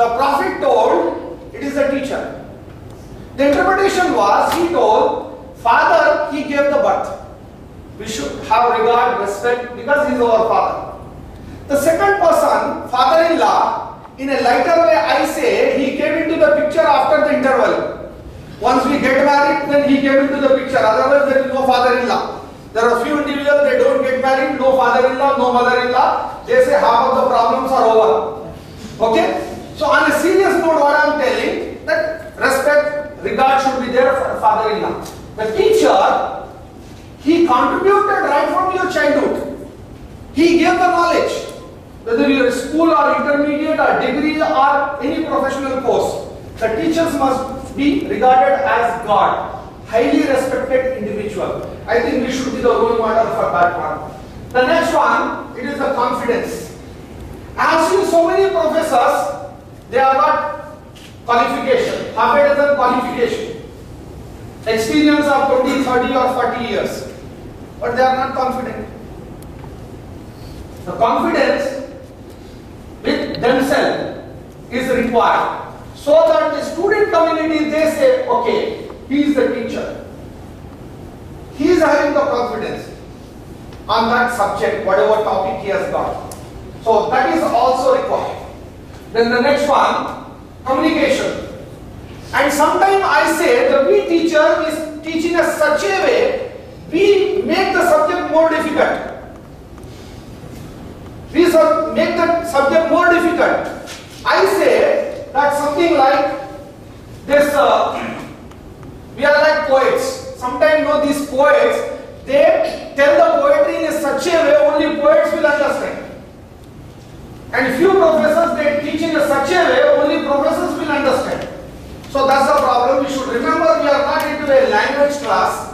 The prophet told it is the teacher. The interpretation was, he told, father, he gave the birth. We should have regard, respect, because he is our father. The second person, father-in-law, in a lighter way I say, he came into the picture after the interval. Once we get married, then he came into the picture. Otherwise, there is no father-in-law. There are few individuals, they don't get married, no father-in-law, no mother-in-law. They say half of the problems are over. Okay? So on a serious note, what I am telling, that respect, regard should be there for father-in-law. The teacher, he contributed right from your childhood. He gave the knowledge. Whether you are school or intermediate or degree or any professional course, the teachers must be regarded as God, highly respected individual. I think we should be the role model for that one. The next one, it is the confidence. I have seen so many professors, they have got qualification, half a dozen qualification, experience of 20, 30 or 40 years, but they are not confident. The confidence with themselves is required, so that the student community, they say, okay, he is the teacher. He is having the confidence on that subject, whatever topic he has got. So that is also required. Then the next one, communication. And sometimes I say the we teacher is teaching us such a way, we make the subject more difficult. We make the subject more difficult. I say that something like this, we are like poets. Sometimes these poets, they tell the poetry in such a way only poets will understand. And few professors, they teach in such a way only professors will understand. So that's the problem. We should remember we are not into a language class.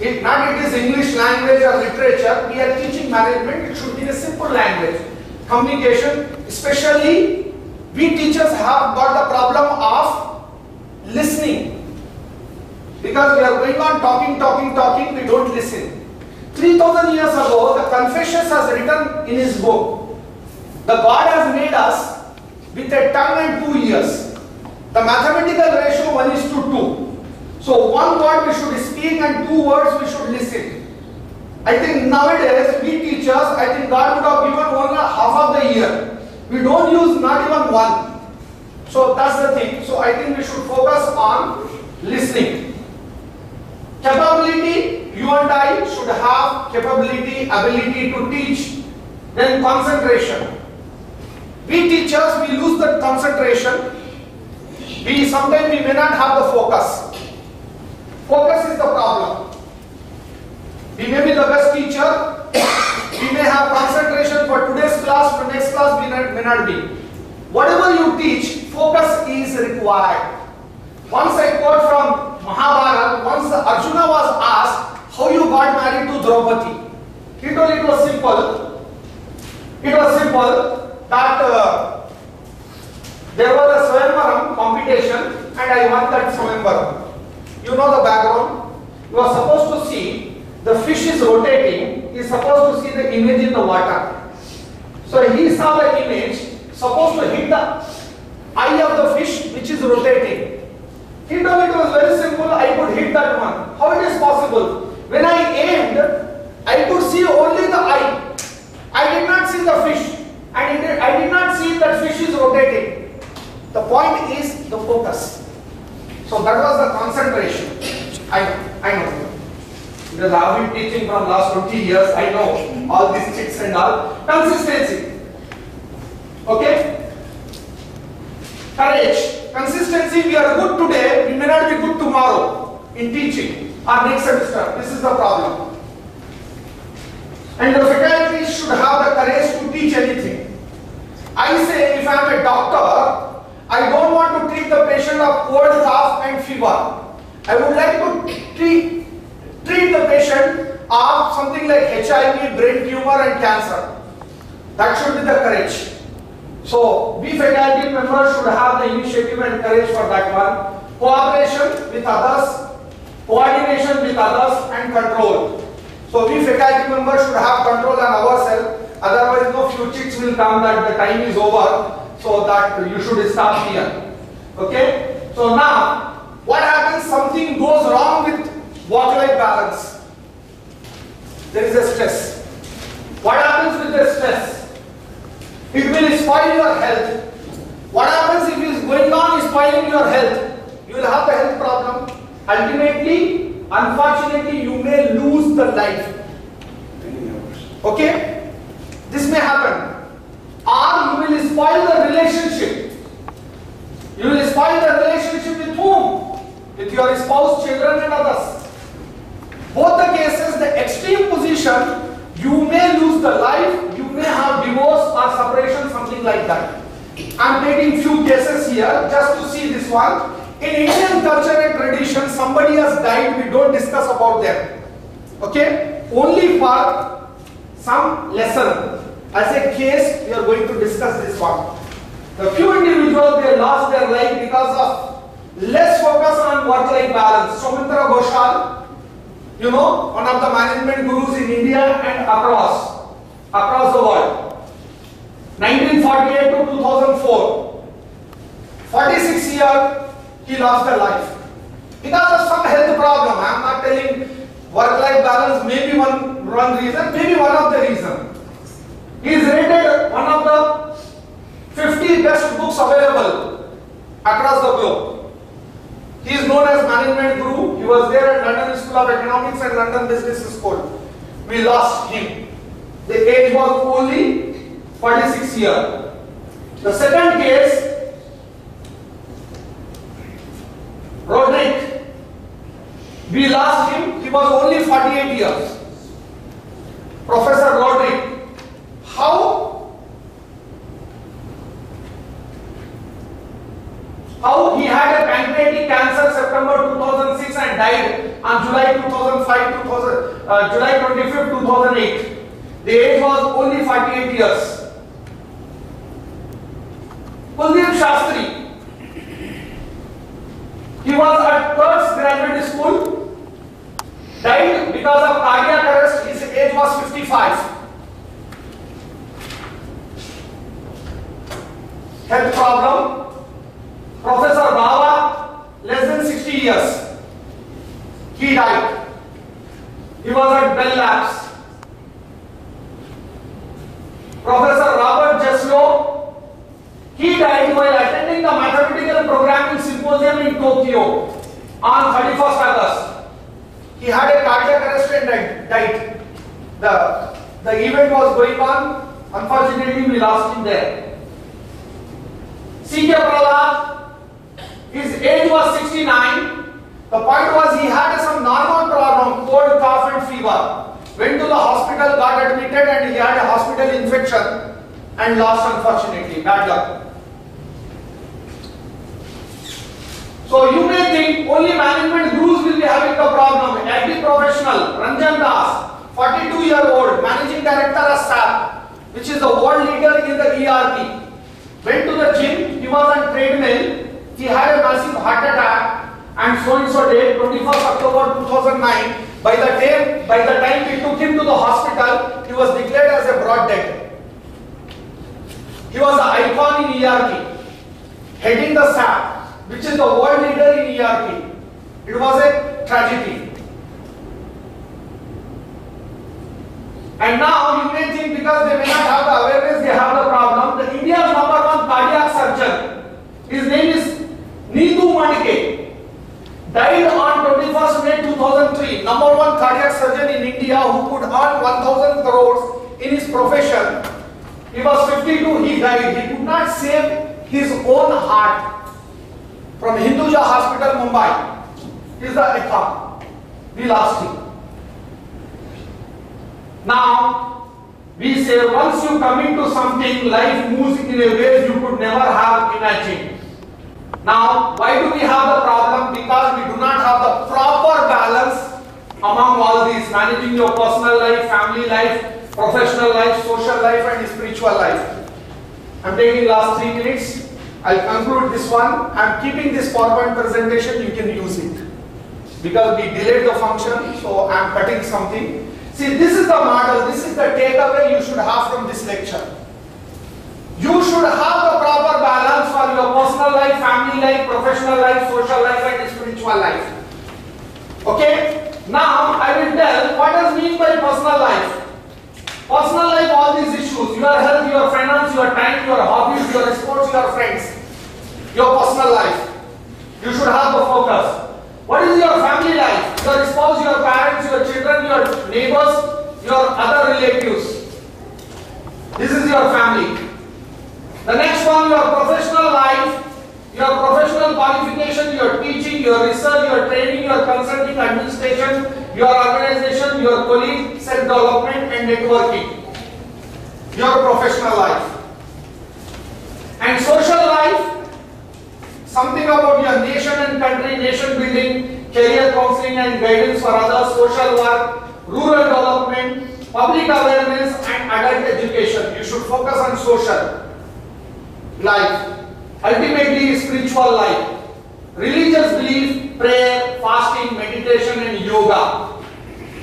If not it is English language or literature, we are teaching management, it should be a simple language. Communication, especially we teachers have got the problem of listening. Because we are going on talking, we don't listen. 3000 years ago, the Confucius has written in his book, the God has made us with a tongue and 2 ears. The mathematical ratio 1:2. So one word we should speak and 2 words we should listen. I think nowadays we teachers, I think God would have given only half of the ear. We don't use not even one. So that's the thing. So I think we should focus on listening. Capability, you and I should have capability, ability to teach. Then concentration. We teachers, we lose the concentration. Sometimes we may not have the focus. Focus is the problem. We may be the best teacher. We may have concentration for today's class, for next class may not be. Whatever you teach, focus is required. Once I quote from Mahabharata, once Arjuna was asked how you got married to Draupadi. He told it was simple. It was simple that there was a Swayamvaram competition and I won that Swayamvaram. You know the background. You are supposed to see the fish is rotating. He is supposed to see the image in the water. So he saw the image, supposed to hit the eye of the fish which is rotating. He told it was very simple, I could hit that one. How it is possible? When I aimed, I could see only the eye. I did not see the fish. And I did not see that fish is rotating. The point is the focus. So that was the concentration. I know. Because I have been teaching from last 20 years, I know all these tricks and all. Consistency. Okay? Courage. Consistency, we are good today, we may not be good tomorrow in teaching or next semester. This is the problem. And the faculty should have the courage to teach anything. I say if I am a doctor, I don't want to treat the patient of cold, cough and fever. I would like to treat the patient of something like HIV, brain tumor and cancer. That should be the courage. So we faculty members should have the initiative and courage for that one. Cooperation with others, coordination with others and control. So we faculty members should have control on ourselves. Otherwise no few chicks will come that the time is over. So that you should stop here. Okay? So now, what happens? Something goes wrong with work-life balance. There is a stress. What happens with the stress? It will spoil your health. What happens if it is going on is spoiling your health? You will have a health problem. Ultimately, unfortunately, you may lose the life. Okay? This may happen. Or you will spoil the relationship. You will spoil the relationship with whom? With your spouse, children and others. Both the cases, the extreme position, you may lose the life, you may have divorce or separation, something like that. I am taking few cases here just to see this one. In Indian culture and tradition, somebody has died, we don't discuss about them. Okay? Only for some lesson. As a case, we are going to discuss this one. The few individuals, they lost their life because of less focus on work-life balance. Soumitra Ghoshal, you know, one of the management gurus in India and across the world. 1948 to 2004. 46 years, he lost their life. Because of some health problem. I am not telling work-life balance may be one reason, maybe one of the reasons. He is rated one of the 50 best books available across the globe. He is known as management guru. He was there at London School of Economics and London Business School. We lost him. The age was only 46 years. The second case, Roderick. We lost him. He was only 48 years. Professor Roderick. How he had a pancreatic cancer September 2006 and died on July 25, 2008. The age was only 48 years. Kuldeep Shastri. He was at Curtis Graduate School. Died because of cardiac arrest. His age was 55. Health problem. Professor Baba, less than 60 years. He died. He was at Bell Labs. Professor Robert Jeslow, he died while attending the mathematical programming symposium in Tokyo on 31st August. He had a cardiac arrest and died. The event was going on. Unfortunately, we lost him there. C.K. Prahlad, his age was 69. The point was he had some normal problem, cold, cough and fever. Went to the hospital, got admitted and he had a hospital infection and lost unfortunately. Bad luck. So you may think only management gurus will be having the problem. Agri professional, Ranjan Das, 42-year-old, managing director of SAP, which is the world leader in the ERP. Went to the gym, he was on treadmill. He had a massive heart attack and so and so date, 21st October 2009. By the time we took him to the hospital, he was declared as a broad dead. He was an icon in ERP, heading the SAP, which is the world leader in ERP. It was a tragedy. And now you may think because they may not have the awareness, they have the problem. The India's #1 cardiac surgeon, his name is Neetu Mandke, died on 21st May 2003. #1 cardiac surgeon in India who could earn 1,000 crores in his profession. He was 52, he died. He could not save his own heart. From Hinduja Hospital, Mumbai. He is the icon. We lost him. Now, we say once you commit to something, life moves in a way you could never have imagined. Now, why do we have the problem? Because we do not have the proper balance among all these, managing your personal life, family life, professional life, social life and spiritual life. I am taking last 3 minutes. I will conclude this one. I am keeping this PowerPoint presentation, you can use it. Because we delayed the function, so I am cutting something. See, this is the model, this is the takeaway you should have from this lecture. You should have the proper balance for your personal life, family life, professional life, social life and spiritual life. Okay? Now I will tell what does mean by personal life. Personal life, all these issues, your health, your finance, your time, your hobbies, your sports, your friends, your personal life. You should have the focus. What is your family life? Your spouse, your parents, your children, your neighbors, your other relatives. This is your family. The next one, your professional life, your professional qualification, your teaching, your research, your training, your consulting, administration, your organization, your colleague, self-development and networking. Your professional life. And social life, something about your nation and country, nation building, career counseling and guidance for others, social work, rural development, public awareness and adult education. You should focus on social life. Ultimately, spiritual life. Religious belief, prayer, fasting, meditation and yoga.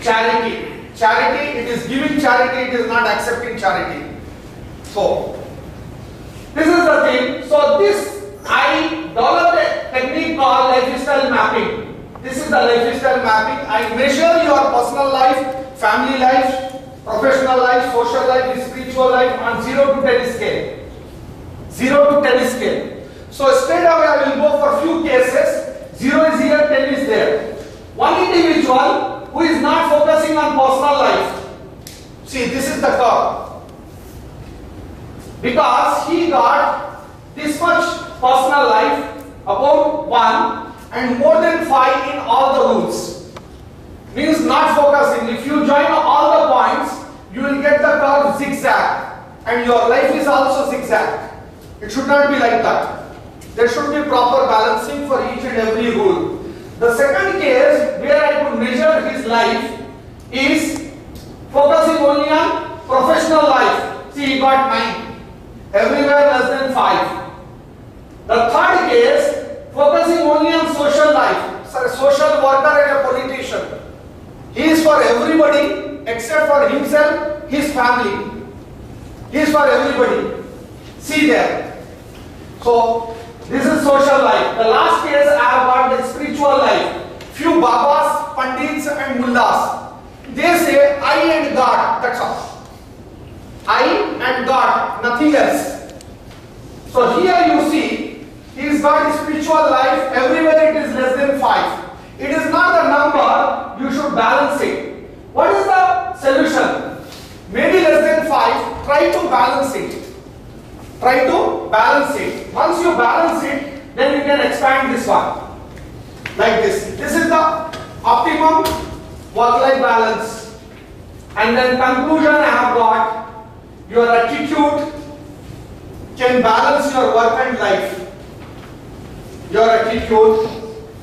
Charity. Charity, it is giving charity, it is not accepting charity. So, this is the thing. So, this I developed a technique called lifestyle mapping. This is the lifestyle mapping. I measure your personal life, family life, professional life, social life, spiritual life on 0 to 10 scale. 0 to 10 scale. So straight away I will go for few cases. 0 is here, 10 is there. One individual who is not focusing on personal life. See, this is the curve. Because he got this much personal life, about 1 and more than 5 in all the rules. Means not focusing. If you join all the points, you will get the curve zigzag. And your life is also zigzag. It should not be like that. There should be proper balancing for each and every rule. The second case where I could measure his life is focusing only on professional life. See, he got 9. Everywhere less than 5. The third case, focusing only on social life. So a social worker and a politician. He is for everybody except for himself, his family. He is for everybody. See there. So, this is social life. The last case I have got the spiritual life. Few babas, pandits and mullahs. They say I and God, that's all. I and God, nothing else. So here you see, he's got a spiritual life, everywhere it is less than 5. It is not the number, you should balance it. What is the solution? Maybe less than 5, try to balance it. Try to balance it. Once you balance it, then you can expand this one. Like this. This is the optimum work-life balance. And then conclusion I have got, your attitude can balance your work and life. Your attitude.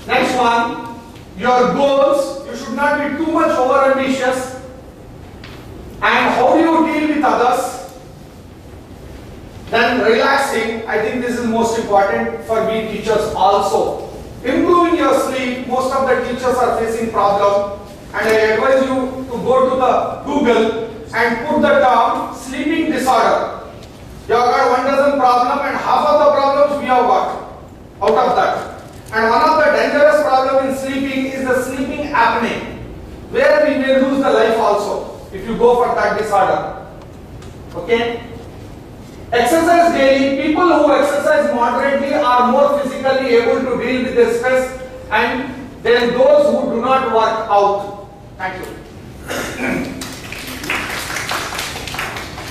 Next one, your goals. You should not be too much over-ambitious. And how do you deal with others? Then relaxing, I think this is most important for we teachers also. Improving your sleep, most of the teachers are facing problem, and I advise you to go to the Google and put the term sleeping disorder. You have got 1 dozen problem and half of the problems we have got out of that. And one of the dangerous problem in sleeping is the sleeping apnea, where we may lose the life also if you go for that disorder. Okay? Exercise daily. People who exercise moderately are more physically able to deal with the stress and then those who do not work out. Thank you.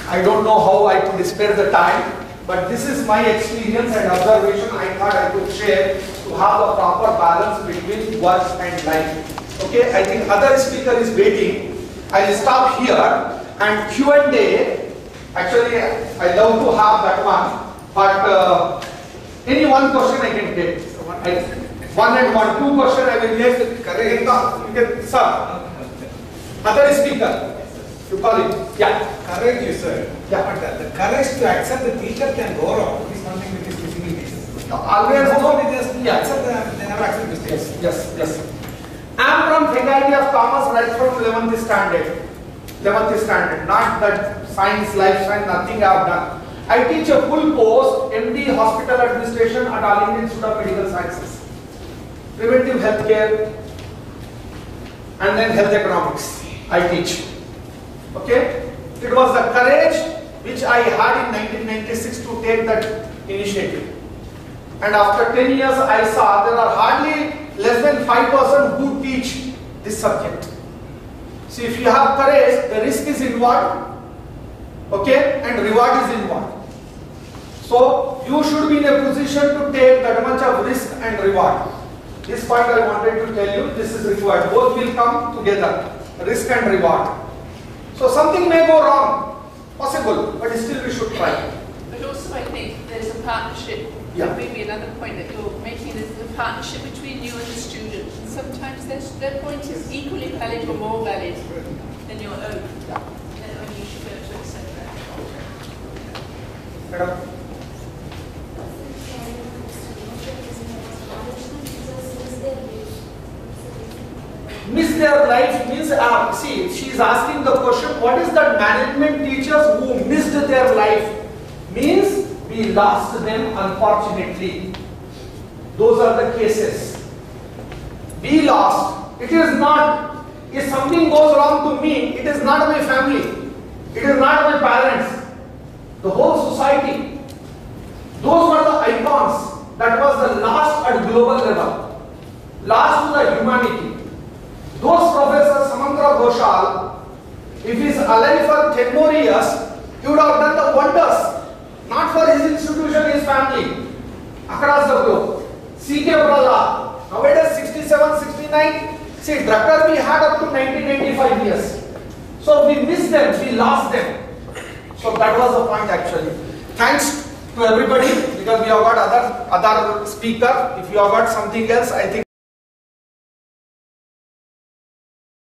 I don't know how I could spare the time, but this is my experience and observation I thought I could share to have a proper balance between work and life. Okay, I think other speaker is waiting. I will stop here and Q&A. Actually, I love to have that one, but any one question I can take. One and one, 2 questions I will make. You can, sir. Other speaker, you call it. Yeah. Courage, you said. Yeah. But the courage to accept the teacher can go wrong. It is something which is physically necessary. Always nobody just accept them, they never accept mistakes. Yes. I am from Faculty of Commerce right from 11th standard. 11th standard, not that science, life science, nothing I have done. I teach a full course, MD Hospital Administration at All India Institute of Medical Sciences. Preventive healthcare and then health economics I teach. Okay? It was the courage which I had in 1996 to take that initiative. And after 10 years I saw there are hardly less than 5% who teach this subject. See, if you have courage, the risk is involved, okay, and reward is involved. So you should be in a position to take that much of risk and reward. This point I wanted to tell you, this is required. Both will come together, risk and reward. So something may go wrong, possible, but still we should try. But also I think there's a partnership. Yeah. Maybe another point that you're making is the partnership between you and the student. And sometimes their point is equally valid or more valid than your own. Yeah. And only you should be able to accept that. Madam? Miss their life means, see, she is asking the question, what is that management teachers who missed their life? Means we lost them unfortunately. Those are the cases. We lost. It is not, if something goes wrong to me, it is not my family. It is not my parents. The whole society. Those were the icons. That was the last at global level. Last to the humanity. Those Professor Samandra Ghoshal, if he is alive for 10 more years, he would have done the wonders. Not for his institution, his family, across the globe. C.K. Prahlad, nowadays 67, 69. See, Drucker we had up to 1995 years. So we missed them, we lost them. So that was the point actually. Thanks to everybody, because we have got other speaker. If you have got something else, I think